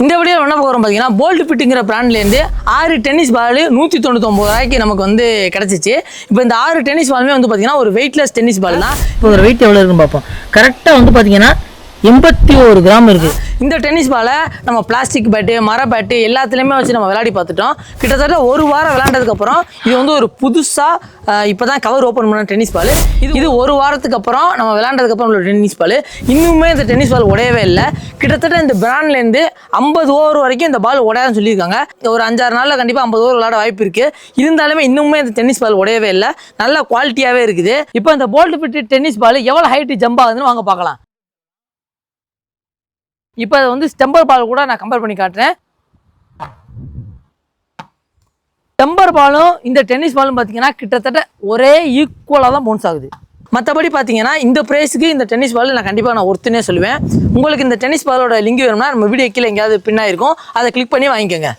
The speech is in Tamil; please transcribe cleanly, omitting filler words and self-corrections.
இந்த வீடியோ என்ன போகிறோம் பார்த்தீங்கன்னா போல்ட் ஃபிட்டுங்கிற பிராண்ட்லேருந்து 6 டென்னிஸ் பால் 199 ரூபாய்க்கு நமக்கு வந்து கிடச்சிச்சு. இப்போ இந்த 6 டென்னிஸ் பாலுமே வந்து பார்த்தீங்கன்னா ஒரு வெயிட்லெஸ் டென்னிஸ் பால் தான். இப்போ ஒரு வெயிட் எவ்வளோ இருக்குன்னு பார்ப்போம். கரெக்டாக வந்து பார்த்தீங்கன்னா 81 கிராம் இருக்குது. இந்த டென்னிஸ் பாலை நம்ம பிளாஸ்டிக் பேட்டு மர பேட்டு எல்லாத்துலேயுமே வச்சு நம்ம விளையாடி பார்த்துட்டோம். கிட்டத்தட்ட ஒரு வாரம் விளையாண்டதுக்கப்புறம் இது வந்து ஒரு புதுசாக இப்போ தான் கவர் ஓப்பன் பண்ண டென்னிஸ் பால். இது ஒரு வாரத்துக்கு அப்புறம் நம்ம விளையாண்டதுக்கப்புறம் உள்ள டென்னிஸ் பால். இன்னுமே இந்த டென்னிஸ் பால் உடையவே இல்லை. கிட்டத்தட்ட இந்த பிராண்ட்லேருந்து 50 ஓவர் வரைக்கும் இந்த பால் உடையாதுன்னு சொல்லியிருக்காங்க. ஒரு 5-6 நாளில் கண்டிப்பாக 50 ஓவர் விளையாட வாய்ப்பு இருக்குது. இருந்தாலுமே இன்னுமே இந்த டென்னிஸ் பால் உடையவே இல்லை, நல்ல குவாலிட்டியாகவே இருக்குது. இப்போ இந்த போல்ட் ஃபிட் டென்னிஸ் பால் எவ்வளோ ஹைட்டு ஜம்ப் ஆகுதுன்னு வாங்க பார்க்கலாம். இப்போ அதை வந்து ஸ்டெம்பர் பால் கூட நான் கம்பேர் பண்ணி காட்டுறேன். ஸ்டெம்பர் பாலும் இந்த டென்னிஸ் பாலும் பார்த்தீங்கன்னா கிட்டத்தட்ட ஒரே ஈக்குவலாக தான் பவுன்ஸ் ஆகுது. மற்றபடி பார்த்தீங்கன்னா இந்த ப்ரைஸுக்கு இந்த டென்னிஸ் பால் நான் கண்டிப்பாக ஒருத்தனே சொல்லுவேன். உங்களுக்கு இந்த டென்னிஸ் பாலோட லிங்க் வேணும்னா நம்ம வீடியோ கீழே எங்கேயாவது பின்னாயிருக்கும், அதை கிளிக் பண்ணி வாங்கிக்கோங்க.